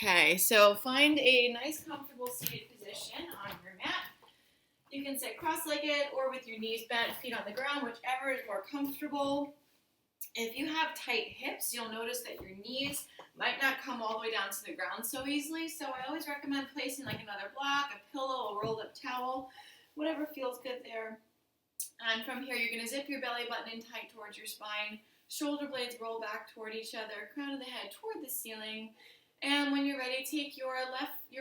Okay, so find a nice comfortable seated position on your mat. You can sit cross-legged or with your knees bent, feet on the ground, whichever is more comfortable. If you have tight hips, you'll notice that your knees might not come all the way down to the ground so easily. So I always recommend placing like another block, a pillow, a rolled up towel, whatever feels good there. And from here, you're going to zip your belly button in tight towards your spine. Shoulder blades roll back toward each other, crown of the head toward the ceiling. And when you're ready, take your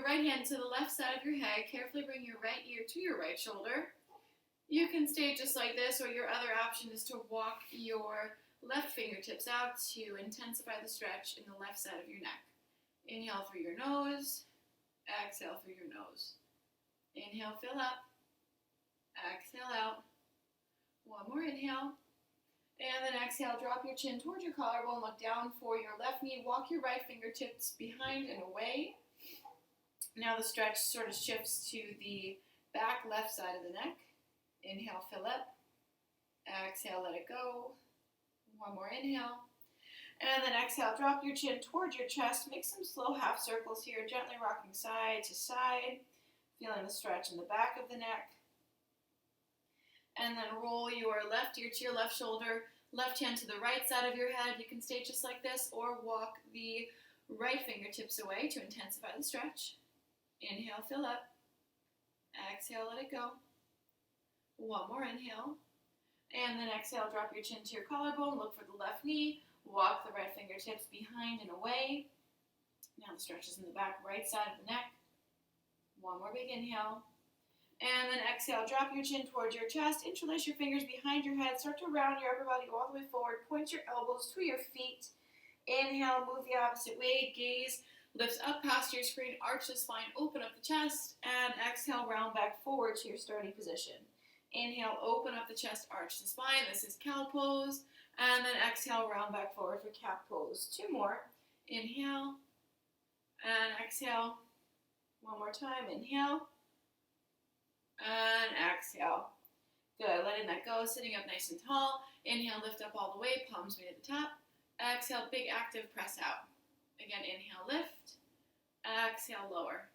right hand to the left side of your head. Carefully bring your right ear to your right shoulder. You can stay just like this, or your other option is to walk your left fingertips out to intensify the stretch in the left side of your neck. Inhale through your nose. Exhale through your nose. Inhale, fill up. Exhale out. One more inhale. And then exhale, drop your chin towards your collarbone, look down for your left knee, walk your right fingertips behind and away. Now the stretch sort of shifts to the back left side of the neck. Inhale, fill up. Exhale, let it go. One more inhale. And then exhale, drop your chin towards your chest. Make some slow half circles here, gently rocking side to side, feeling the stretch in the back of the neck. And then roll your left ear to your left shoulder, left hand to the right side of your head. You can stay just like this or walk the right fingertips away to intensify the stretch. Inhale, fill up. Exhale, let it go. One more inhale. And then exhale, drop your chin to your collarbone, look for the left knee, walk the right fingertips behind and away. Now the stretch is in the back right side of the neck. One more big inhale. And then exhale, drop your chin towards your chest, interlace your fingers behind your head, start to round your upper body all the way forward, point your elbows to your feet. Inhale, move the opposite way, gaze lifts up past your screen, arch the spine, open up the chest, and exhale, round back forward to your starting position. Inhale, open up the chest, arch the spine. This is cow pose. And then exhale, round back forward for cat pose. Two more. Inhale and exhale. One more time. Inhale and exhale. Good. Letting that go. Sitting up nice and tall. Inhale, lift up all the way. Palms meet at the top. Exhale, big active press out. Again, inhale, lift. Exhale, lower.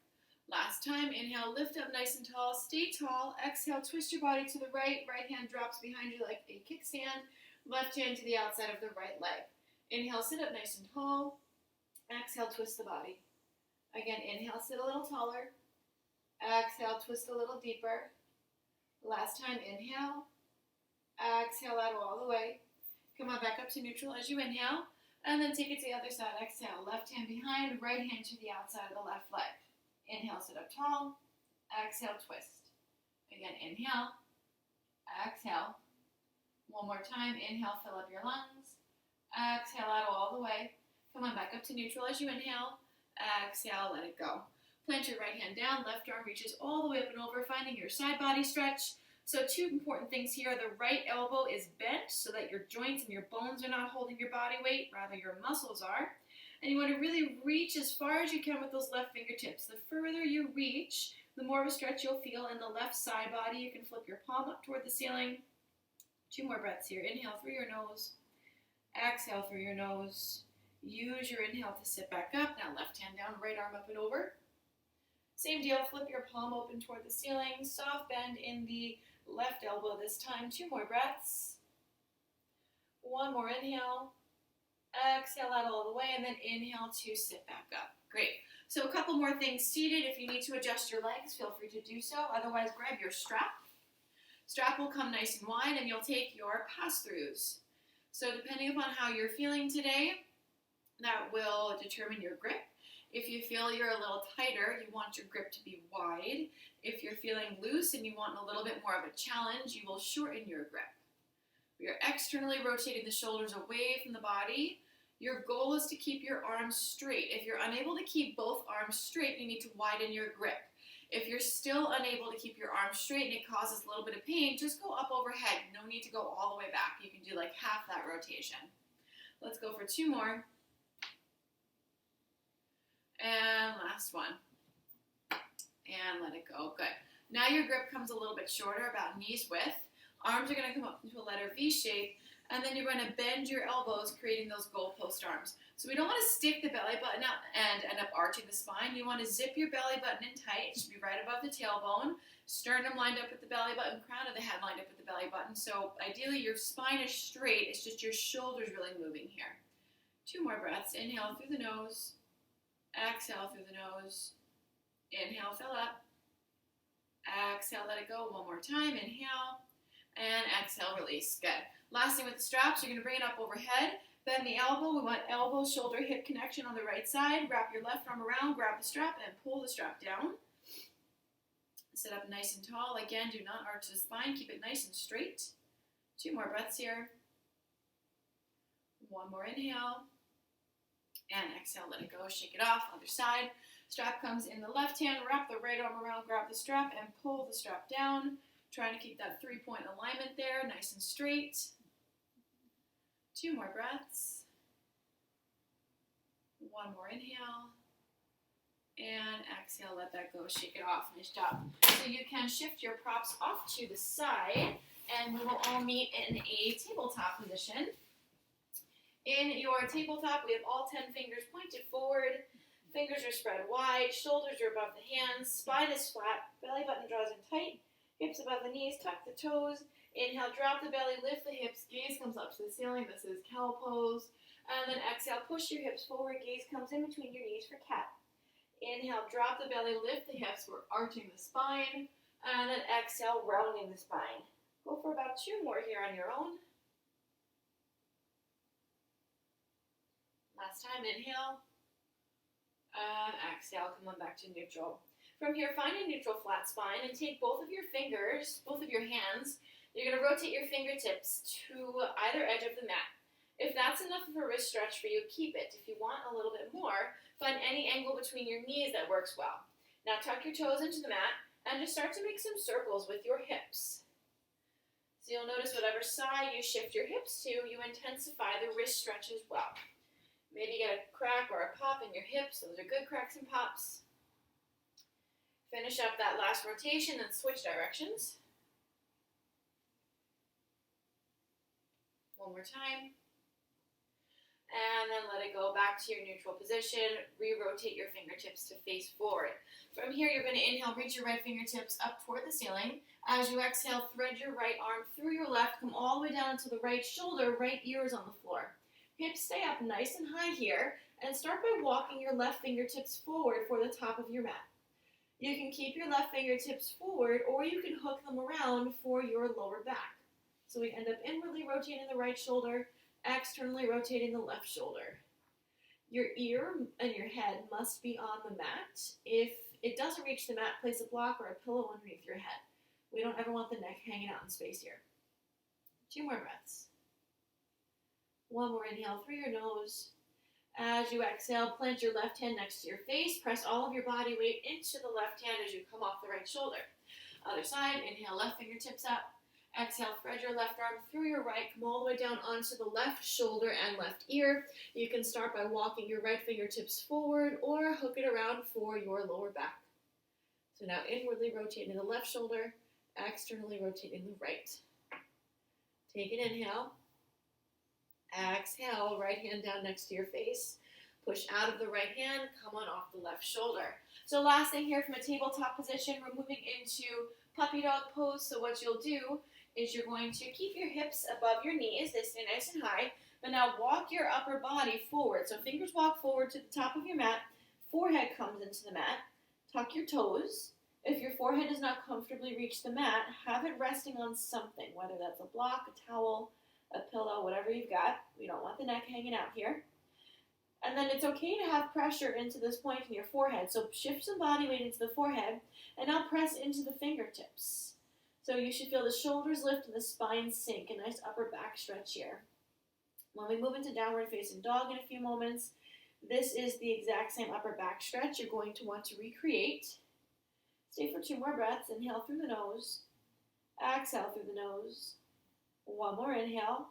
Last time, inhale, lift up nice and tall, stay tall. Exhale, twist your body to the right. Right hand drops behind you like a kickstand. Left hand to the outside of the right leg. Inhale, sit up nice and tall. Exhale, twist the body. Again, inhale, sit a little taller. Exhale, twist a little deeper. Last time, inhale. Exhale out all the way. Come on back up to neutral as you inhale. And then take it to the other side. Exhale, left hand behind, right hand to the outside of the left leg. Inhale, sit up tall. Exhale, twist. Again, inhale. Exhale. One more time. Inhale, fill up your lungs. Exhale out all the way. Come on, back up to neutral as you inhale. Exhale, let it go. Plant your right hand down. Left arm reaches all the way up and over, finding your side body stretch. So two important things here. The right elbow is bent so that your joints and your bones are not holding your body weight. Rather, your muscles are. And you want to really reach as far as you can with those left fingertips. The further you reach, the more of a stretch you'll feel in the left side body. You can flip your palm up toward the ceiling. Two more breaths here. Inhale through your nose. Exhale through your nose. Use your inhale to sit back up. Now left hand down, right arm up and over. Same deal, flip your palm open toward the ceiling. Soft bend in the left elbow this time. Two more breaths. One more inhale. Exhale out all the way, and then inhale to sit back up. Great. So a couple more things seated. If you need to adjust your legs, feel free to do so. Otherwise, grab your strap. Strap will come nice and wide, and you'll take your pass-throughs. So depending upon how you're feeling today, that will determine your grip. If you feel you're a little tighter, you want your grip to be wide. If you're feeling loose and you want a little bit more of a challenge, you will shorten your grip. You're externally rotating the shoulders away from the body. Your goal is to keep your arms straight. If you're unable to keep both arms straight, you need to widen your grip. If you're still unable to keep your arms straight and it causes a little bit of pain, just go up overhead. No need to go all the way back. You can do like half that rotation. Let's go for two more. And last one. And let it go. Good. Now your grip comes a little bit shorter, about knees width. Arms are going to come up into a letter V shape. And then you're going to bend your elbows, creating those goalpost arms. So we don't want to stick the belly button up and end up arching the spine. You want to zip your belly button in tight. It should be right above the tailbone. Sternum lined up with the belly button, crown of the head lined up with the belly button. So ideally your spine is straight. It's just your shoulders really moving here. 2 more breaths. Inhale through the nose. Exhale through the nose. Inhale, fill up. Exhale, let it go. 1 more time. Inhale. And exhale, release. Good. Last thing with the straps, you're going to bring it up overhead. Bend the elbow. We want elbow, shoulder, hip connection on the right side. Wrap your left arm around, grab the strap, and pull the strap down. Sit up nice and tall. Again, do not arch the spine. Keep it nice and straight. 2 more breaths here. 1 more inhale. And exhale, let it go. Shake it off. Other side. Strap comes in the left hand. Wrap the right arm around, grab the strap, and pull the strap down. Trying to keep that 3-point alignment there, nice and straight. 2 more breaths. 1 more inhale. And exhale, let that go. Shake it off. Nice job. So you can shift your props off to the side, and we will all meet in a tabletop position. In your tabletop, we have all 10 fingers pointed forward. Fingers are spread wide. Shoulders are above the hands. Spine is flat. Belly button draws in tight. Hips above the knees. Tuck the toes. Inhale, drop the belly, lift the hips. Gaze comes up to the ceiling. This is cow pose. And then exhale, push your hips forward. Gaze comes in between your knees for cat. Inhale, drop the belly, lift the hips. We're arching the spine. And then exhale, rounding the spine. Go for about 2 more here on your own. Last time, inhale. And exhale, come on back to neutral. From here, find a neutral flat spine and take both of your fingers, both of your hands. You're going to rotate your fingertips to either edge of the mat. If that's enough of a wrist stretch for you, keep it. If you want a little bit more, find any angle between your knees that works well. Now tuck your toes into the mat and just start to make some circles with your hips. So you'll notice whatever side you shift your hips to, you intensify the wrist stretch as well. Maybe get a crack or a pop in your hips. Those are good cracks and pops. Finish up that last rotation and switch directions. 1 more time. And then let it go back to your neutral position. Re-rotate your fingertips to face forward. From here, you're going to inhale, reach your right fingertips up toward the ceiling. As you exhale, thread your right arm through your left. Come all the way down to the right shoulder. Right ear is on the floor. Hips stay up nice and high here. And start by walking your left fingertips forward for the top of your mat. You can keep your left fingertips forward, or you can hook them around for your lower back. So we end up inwardly rotating the right shoulder, externally rotating the left shoulder. Your ear and your head must be on the mat. If it doesn't reach the mat, place a block or a pillow underneath your head. We don't ever want the neck hanging out in space here. 2 more breaths. 1 more inhale through your nose. As you exhale, plant your left hand next to your face. Press all of your body weight into the left hand as you come off the right shoulder. Other side, inhale, left fingertips up. Exhale, thread your left arm through your right. Come all the way down onto the left shoulder and left ear. You can start by walking your right fingertips forward or hook it around for your lower back. So now inwardly rotating the left shoulder, externally rotating the right. Take an inhale. Exhale, right hand down next to your face. Push out of the right hand, come on off the left shoulder. So last thing here from a tabletop position, we're moving into puppy dog pose. So what you'll do is you're going to keep your hips above your knees. They stay nice and high. But now walk your upper body forward. So fingers walk forward to the top of your mat. Forehead comes into the mat. Tuck your toes. If your forehead does not comfortably reach the mat, have it resting on something, whether that's a block, a towel, a pillow, whatever you've got. We don't want the neck hanging out here. And then it's okay to have pressure into this point in your forehead. So shift some body weight into the forehead and now press into the fingertips. So you should feel the shoulders lift and the spine sink. A nice upper back stretch here. When we move into downward facing dog in a few moments, this is the exact same upper back stretch you're going to want to recreate. Stay for 2 more breaths. Inhale through the nose. Exhale through the nose. 1 more inhale.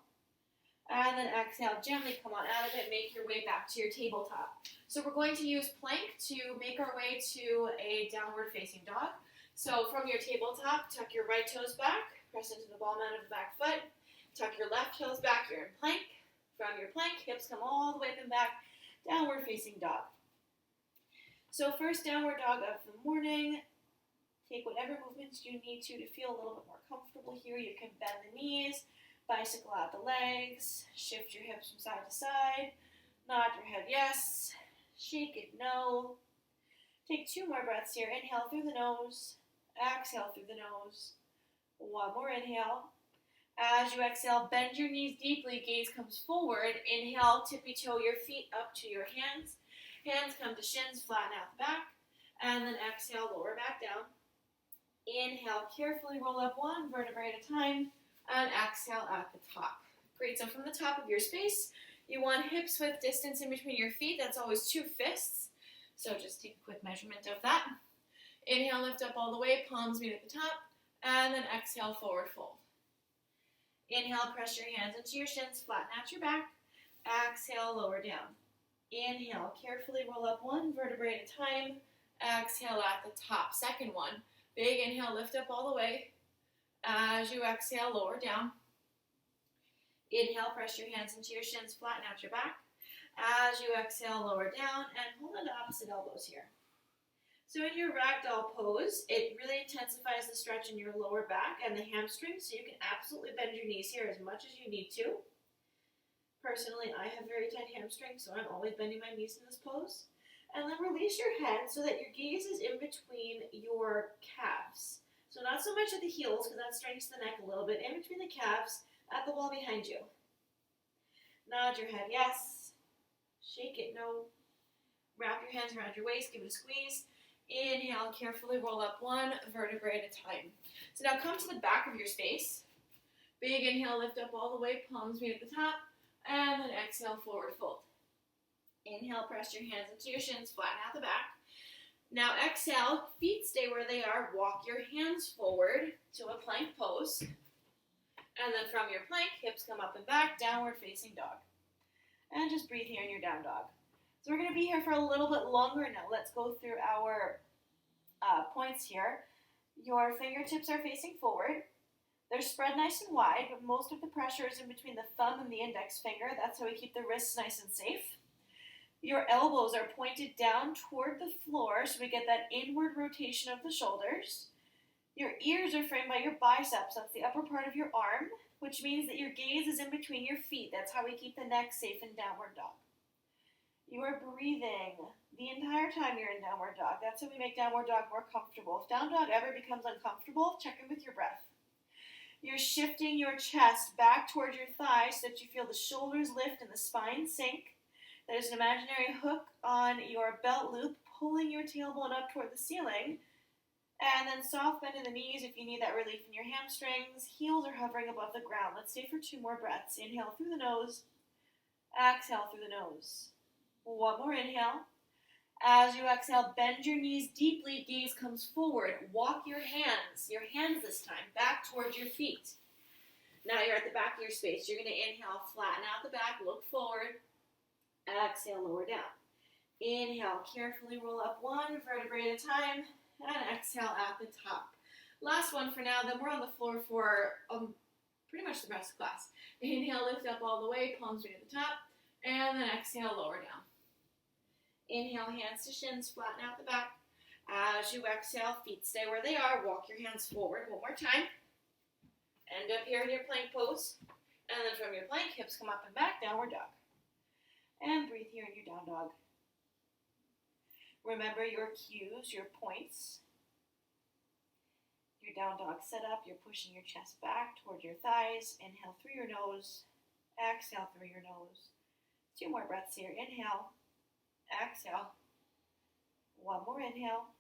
And then exhale, gently come on out of it, make your way back to your tabletop. So we're going to use plank to make our way to a downward facing dog. So from your tabletop, tuck your right toes back, press into the ball mound of the back foot. Tuck your left heels back. You're in plank. From your plank, hips come all the way up and back. Downward facing dog. So first downward dog of the morning. Take whatever movements you need to feel a little bit more comfortable here. You can bend the knees, bicycle out the legs, shift your hips from side to side, nod your head yes, shake it no. Take 2 more breaths here. Inhale through the nose, exhale through the nose. 1 more inhale. As you exhale, bend your knees deeply, gaze comes forward. Inhale, tippy toe your feet up to your hands. Hands come to shins, flatten out the back. And then exhale, lower back down. Inhale, carefully roll up 1 vertebrae at a time. And exhale at the top. Great, so from the top of your space, you want hips width distance in between your feet. That's always 2 fists. So just take a quick measurement of that. Inhale, lift up all the way, palms meet at the top. And then exhale, forward fold. Inhale, press your hands into your shins, flatten out your back. Exhale, lower down. Inhale, carefully roll up 1 vertebrae at a time. Exhale at the top. Second one. Big inhale, lift up all the way. As you exhale, lower down. Inhale, press your hands into your shins, flatten out your back. As you exhale, lower down, and hold on to opposite elbows here. So in your ragdoll pose, it really intensifies the stretch in your lower back and the hamstrings, so you can absolutely bend your knees here as much as you need to. Personally, I have very tight hamstrings, so I'm always bending my knees in this pose. And then release your head so that your gaze is in between your calves. So not so much at the heels, because that strengthens the neck a little bit, in between the calves, at the wall behind you. Nod your head, yes. Shake it, no. Wrap your hands around your waist, give it a squeeze. Inhale, carefully roll up 1 vertebrae at a time. So now come to the back of your space. Big inhale, lift up all the way, palms meet at the top. And then exhale, forward fold. Inhale, press your hands into your shins, flatten out the back. Now exhale, feet stay where they are. Walk your hands forward to a plank pose. And then from your plank, hips come up and back, downward facing dog. And just breathe here in your down dog. So we're going to be here for a little bit longer now. Let's go through our points here. Your fingertips are facing forward. They're spread nice and wide, but most of the pressure is in between the thumb and the index finger. That's how we keep the wrists nice and safe. Your elbows are pointed down toward the floor, so we get that inward rotation of the shoulders. Your ears are framed by your biceps. That's the upper part of your arm, which means that your gaze is in between your feet. That's how we keep the neck safe in downward dog. You are breathing the entire time you're in downward dog. That's how we make downward dog more comfortable. If down dog ever becomes uncomfortable, check in with your breath. You're shifting your chest back towards your thighs so that you feel the shoulders lift and the spine sink. There's an imaginary hook on your belt loop, pulling your tailbone up toward the ceiling. And then soft bend in the knees if you need that relief in your hamstrings. Heels are hovering above the ground. Let's stay for 2 more breaths. Inhale through the nose. Exhale through the nose. 1 more inhale. As you exhale, bend your knees deeply. Gaze comes forward. Walk your hands this time, back towards your feet. Now you're at the back of your space. You're going to inhale, flatten out the back, look forward. Exhale, lower down. Inhale, carefully roll up 1 vertebrae at a time, and exhale at the top. Last one for now, then we're on the floor for pretty much the rest of the class. Inhale, lift up all the way, palms meet at the top, and then exhale, lower down. Inhale, hands to shins, flatten out the back. As you exhale, feet stay where they are. Walk your hands forward 1 more time. End up here in your plank pose. And then from your plank, hips come up and back, downward dog. And breathe here in your down dog. Remember your cues, your points. Your down dog setup, you're pushing your chest back toward your thighs. Inhale through your nose. Exhale through your nose. 2 more breaths here. Inhale. Exhale. 1 more inhale.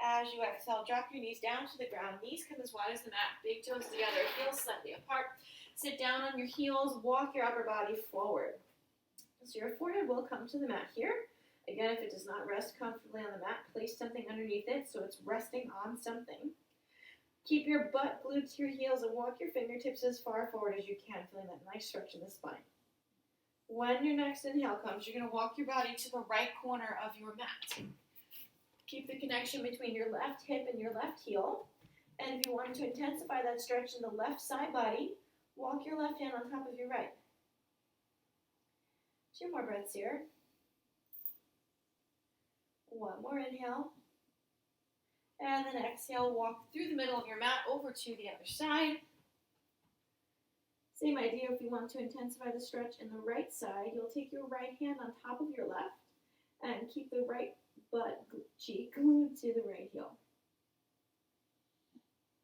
As you exhale, drop your knees down to the ground. Knees come as wide as the mat. Big toes together. Heels slightly apart. Sit down on your heels. Walk your upper body forward. So your forehead will come to the mat here. Again, if it does not rest comfortably on the mat, place something underneath it so it's resting on something. Keep your butt glued to your heels and walk your fingertips as far forward as you can, feeling that nice stretch in the spine. When your next inhale comes, you're going to walk your body to the right corner of your mat. Keep the connection between your left hip and your left heel. And if you want to intensify that stretch in the left side body, Walk your left hand on top of your right. 2 more breaths here. 1 more inhale. And then exhale, walk through the middle of your mat over to the other side. Same idea, if you want to intensify the stretch in the right side, you'll take your right hand on top of your left and keep the right butt cheek glued to the right heel.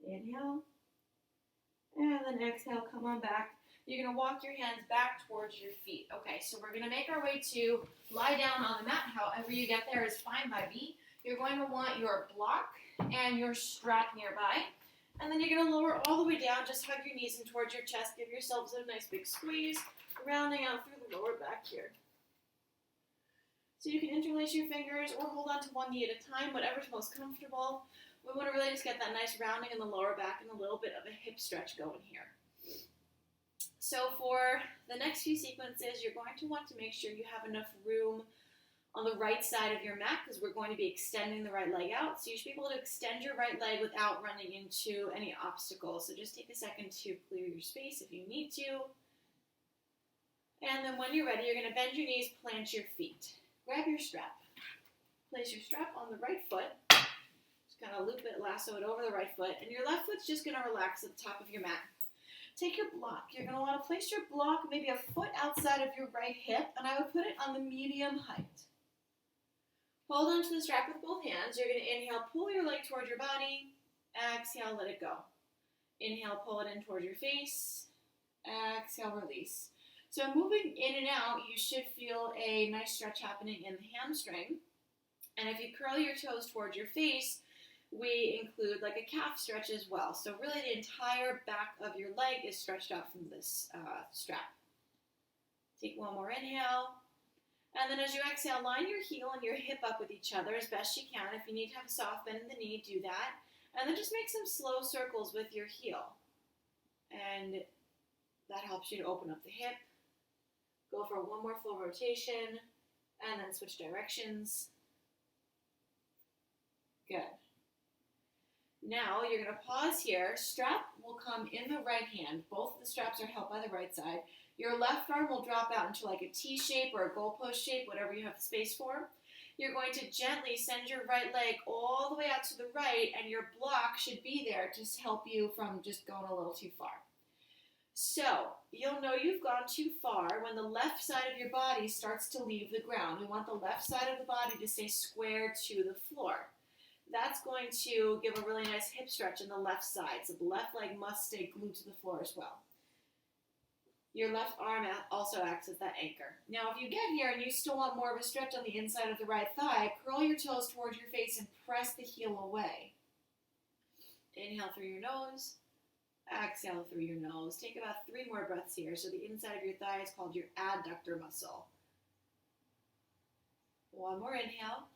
Inhale. And then exhale, come on back. You're going to walk your hands back towards your feet. Okay, so we're going to make our way to lie down on the mat. However you get there is fine by me. You're going to want your block and your strap nearby. And then you're going to lower all the way down. Just hug your knees in towards your chest. Give yourselves a nice big squeeze, rounding out through the lower back here. So you can interlace your fingers or hold on to one knee at a time, whatever's most comfortable. We want to really just get that nice rounding in the lower back and a little bit of a hip stretch going here. So for the next few sequences, you're going to want to make sure you have enough room on the right side of your mat because we're going to be extending the right leg out. So you should be able to extend your right leg without running into any obstacles. So just take a second to clear your space if you need to. And then when you're ready, you're going to bend your knees, plant your feet. Grab your strap. Place your strap on the right foot. Just kind of loop it, lasso it over the right foot. And your left foot's just going to relax at the top of your mat. Take your block. You're going to want to place your block maybe a foot outside of your right hip, and I would put it on the medium height. Hold on to the strap with both hands. You're going to inhale, pull your leg towards your body. Exhale, let it go. Inhale, pull it in towards your face. Exhale, release. So moving in and out, you should feel a nice stretch happening in the hamstring. And if you curl your toes towards your face, we include like a calf stretch as well. So really the entire back of your leg is stretched out from this strap. Take 1 more inhale. And then as you exhale, line your heel and your hip up with each other as best you can. If you need to have a soft bend in the knee, do that. And then just make some slow circles with your heel. And that helps you to open up the hip. Go for 1 more full rotation. And then switch directions. Good. Now you're going to pause here. Strap will come in the right hand. Both of the straps are held by the right side. Your left arm will drop out into like a T shape or a goalpost shape, whatever you have space for. You're going to gently send your right leg all the way out to the right, and your block should be there to help you from just going a little too far. So you'll know you've gone too far when the left side of your body starts to leave the ground. We want the left side of the body to stay square to the floor. That's going to give a really nice hip stretch in the left side. So the left leg must stay glued to the floor as well. Your left arm also acts as that anchor. Now, if you get here and you still want more of a stretch on the inside of the right thigh, curl your toes towards your face and press the heel away. Inhale through your nose. Exhale through your nose. Take about 3 more breaths here. So the inside of your thigh is called your adductor muscle. 1 more inhale.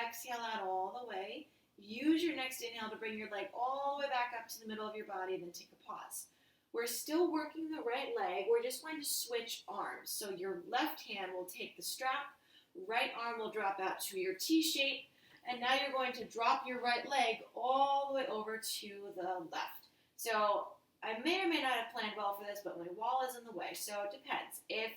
Exhale out all the way. Use your next inhale to bring your leg all the way back up to the middle of your body, and then take a pause. We're still working the right leg. We're just going to switch arms. So your left hand will take the strap, right arm will drop out to your T shape, and now you're going to drop your right leg all the way over to the left. So I may or may not have planned well for this, but my wall is in the way, so it depends. If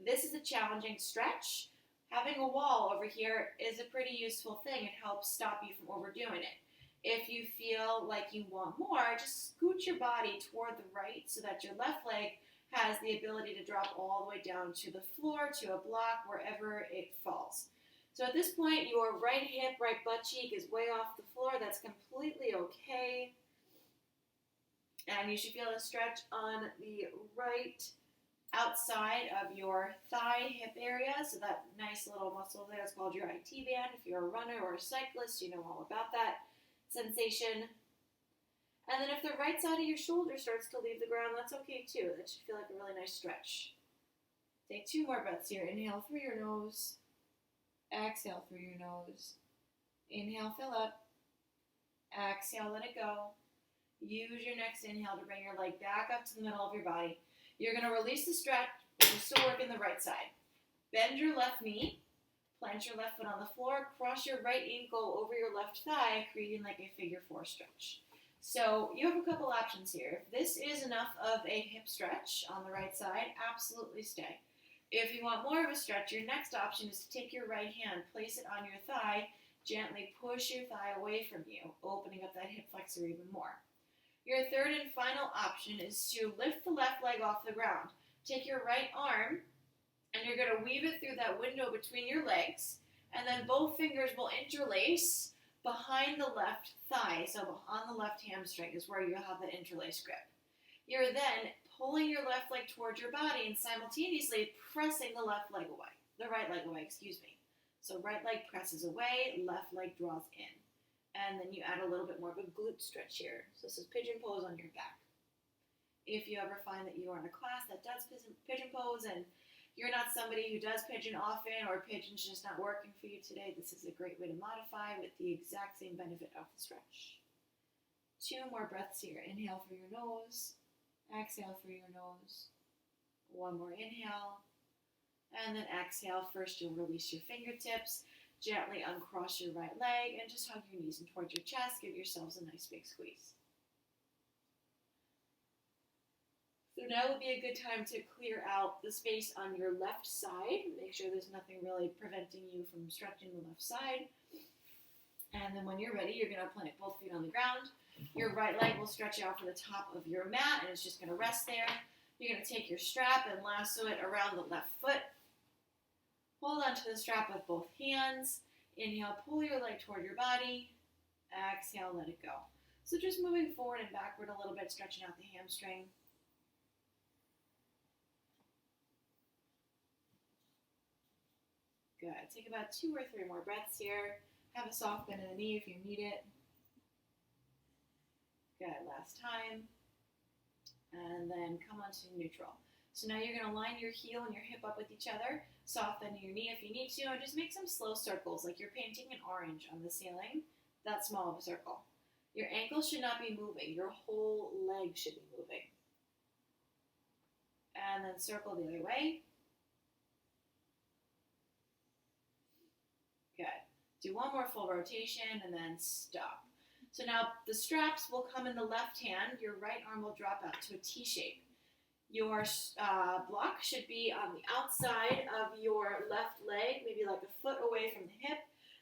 this is a challenging stretch, having a wall over here is a pretty useful thing. It helps stop you from overdoing it. If you feel like you want more, just scoot your body toward the right so that your left leg has the ability to drop all the way down to the floor, to a block, wherever it falls. So at this point, your right hip, right butt cheek is way off the floor. That's completely okay. And you should feel a stretch on the right outside of your thigh hip area. So that nice little muscle there is called your IT band. If you're a runner or a cyclist, you know all about that sensation. And then if the right side of your shoulder starts to leave the ground, that's okay too. That should feel like a really nice stretch. Take 2 more breaths here. Inhale through your nose. Exhale through your nose. Inhale, fill up. Exhale, let it go. Use your next inhale to bring your leg back up to the middle of your body. You're going to release the stretch, but you're still working the right side. Bend your left knee. Plant your left foot on the floor. Cross your right ankle over your left thigh, creating like a figure 4 stretch. So you have a couple options here. If this is enough of a hip stretch on the right side, absolutely stay. If you want more of a stretch, your next option is to take your right hand, place it on your thigh, gently push your thigh away from you, opening up that hip flexor even more. Your third and final option is to lift the left leg off the ground. Take your right arm, and you're going to weave it through that window between your legs, and then both fingers will interlace behind the left thigh, so on the left hamstring is where you'll have the interlace grip. You're then pulling your left leg towards your body and simultaneously pressing the right leg away, So right leg presses away, left leg draws in. And then you add a little bit more of a glute stretch here. So this is pigeon pose on your back. If you ever find that you are in a class that does pigeon pose and you're not somebody who does pigeon often, or pigeon's just not working for you today, this is a great way to modify with the exact same benefit of the stretch. 2 more breaths here. Inhale through your nose. Exhale through your nose. 1 more inhale. And then exhale. First, you'll release your fingertips. Gently uncross your right leg and just hug your knees in towards your chest. Give yourselves a nice big squeeze. So now would be a good time to clear out the space on your left side. Make sure there's nothing really preventing you from stretching the left side. And then when you're ready, you're going to plant both feet on the ground. Your right leg will stretch out to the top of your mat, and it's just going to rest there. You're going to take your strap and lasso it around the left foot. Hold onto the strap with both hands. Inhale, pull your leg toward your body. Exhale, let it go. So just moving forward and backward a little bit, stretching out the hamstring. Good. Take about 2 or 3 more breaths here. Have a soft bend in the knee if you need it. Good. Last time. And then come on to neutral. So now you're going to line your heel and your hip up with each other. Soft bend in your knee if you need to. And just make some slow circles, like you're painting an orange on the ceiling. That small of a circle. Your ankles should not be moving. Your whole leg should be moving. And then circle the other way. Good. Do 1 more full rotation and then stop. So now the straps will come in the left hand. Your right arm will drop out to a T shape. Your block should be on the outside of your left leg, maybe like a foot away from the hip.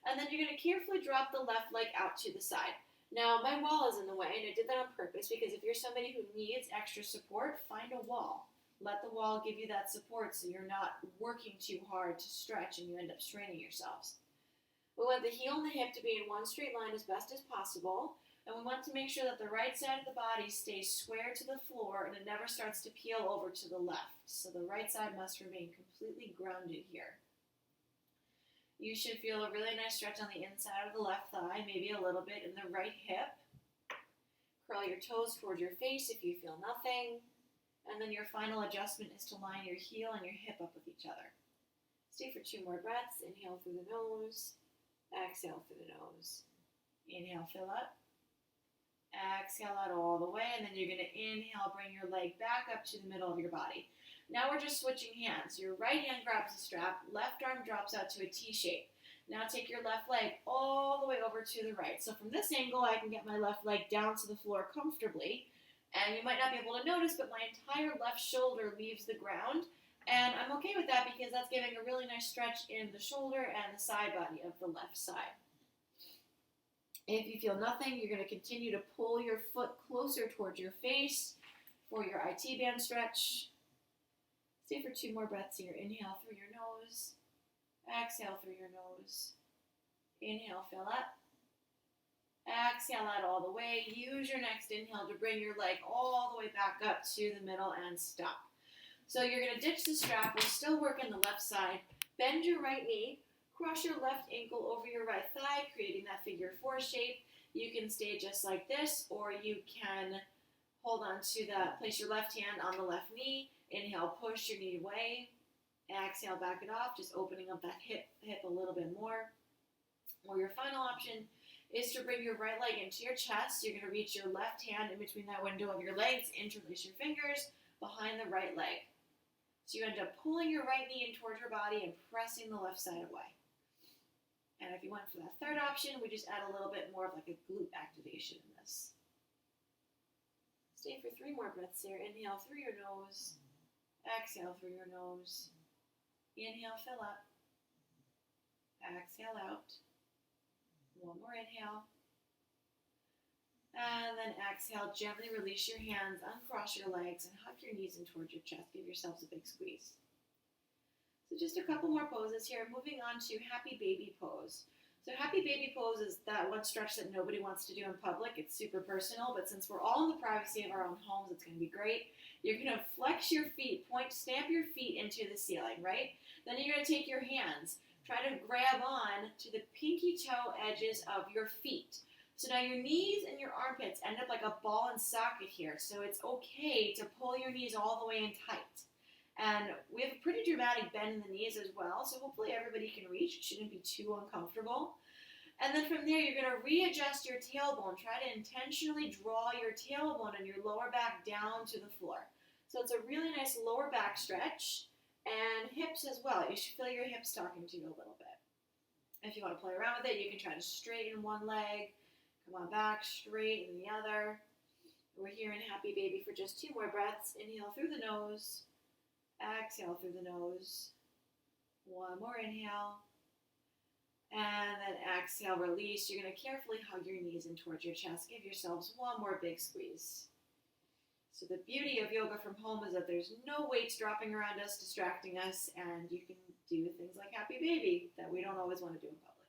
And then you're going to carefully drop the left leg out to the side. Now, my wall is in the way, and I did that on purpose because if you're somebody who needs extra support, find a wall. Let the wall give you that support so you're not working too hard to stretch and you end up straining yourselves. We want the heel and the hip to be in one straight line as best as possible. And we want to make sure that the right side of the body stays square to the floor and it never starts to peel over to the left. So the right side must remain completely grounded here. You should feel a really nice stretch on the inside of the left thigh, maybe a little bit in the right hip. Curl your toes towards your face if you feel nothing. And then your final adjustment is to line your heel and your hip up with each other. Stay for 2 more breaths. Inhale through the nose. Exhale through the nose. Inhale, fill up. Exhale out all the way, and then you're going to inhale, bring your leg back up to the middle of your body. Now we're just switching hands. Your right hand grabs the strap, left arm drops out to a T shape. Now take your left leg all the way over to the right. So from this angle, I can get my left leg down to the floor comfortably, and you might not be able to notice, but my entire left shoulder leaves the ground, and I'm okay with that because that's giving a really nice stretch in the shoulder and the side body of the left side. If you feel nothing, you're going to continue to pull your foot closer towards your face for your IT band stretch. Stay for 2 more breaths here. Inhale through your nose. Exhale through your nose. Inhale, fill up. Exhale out all the way. Use your next inhale to bring your leg all the way back up to the middle and stop. So you're going to ditch the strap. We're still working the left side. Bend your right knee. Cross your left ankle over your right thigh, creating that figure 4 shape. You can stay just like this, or you can hold on to place your left hand on the left knee. Inhale, push your knee away. Exhale, back it off, just opening up that hip a little bit more. Or your final option is to bring your right leg into your chest. You're going to reach your left hand in between that window of your legs, interlace your fingers behind the right leg. So you end up pulling your right knee in towards your body and pressing the left side away. And if you went for that third option, we just add a little bit more of like a glute activation in this. Stay for 3 more breaths here. Inhale through your nose. Exhale through your nose. Inhale, fill up. Exhale out. 1 more inhale. And then exhale, gently release your hands, uncross your legs, and hug your knees in towards your chest. Give yourselves a big squeeze. So just a couple more poses here. Moving on to happy baby pose. So happy baby pose is that one stretch that nobody wants to do in public. It's super personal, but since we're all in the privacy of our own homes, it's going to be great. You're going to flex your feet, stamp your feet into the ceiling, right? Then you're going to take your hands, try to grab on to the pinky toe edges of your feet. So now your knees and your armpits end up like a ball and socket here. So it's okay to pull your knees all the way in tight. And we have a pretty dramatic bend in the knees as well, so hopefully everybody can reach. It shouldn't be too uncomfortable. And then from there, you're going to readjust your tailbone. Try to intentionally draw your tailbone and your lower back down to the floor. So it's a really nice lower back stretch, and hips as well. You should feel your hips talking to you a little bit. If you want to play around with it, you can try to straighten one leg, come on back, straighten the other. We're here in happy baby for just 2 more breaths. Inhale through the nose. Exhale through the nose. 1 more inhale. And then exhale, release. You're going to carefully hug your knees in towards your chest. Give yourselves 1 more big squeeze. So the beauty of yoga from home is that there's no weights dropping around us, distracting us, and you can do things like happy baby that we don't always want to do in public.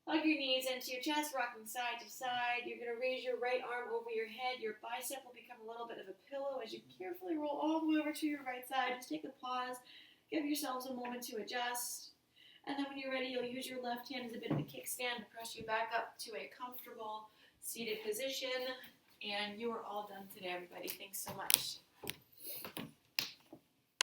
Hug your knees into your chest, rocking side to side. You're going to raise your right arm over your head. Your bicep will become a little bit of a pillow as you carefully roll all the way over to your right side. Just take a pause. Give yourselves a moment to adjust. And then when you're ready, you'll use your left hand as a bit of a kickstand to press you back up to a comfortable seated position. And you are all done today, everybody. Thanks so much.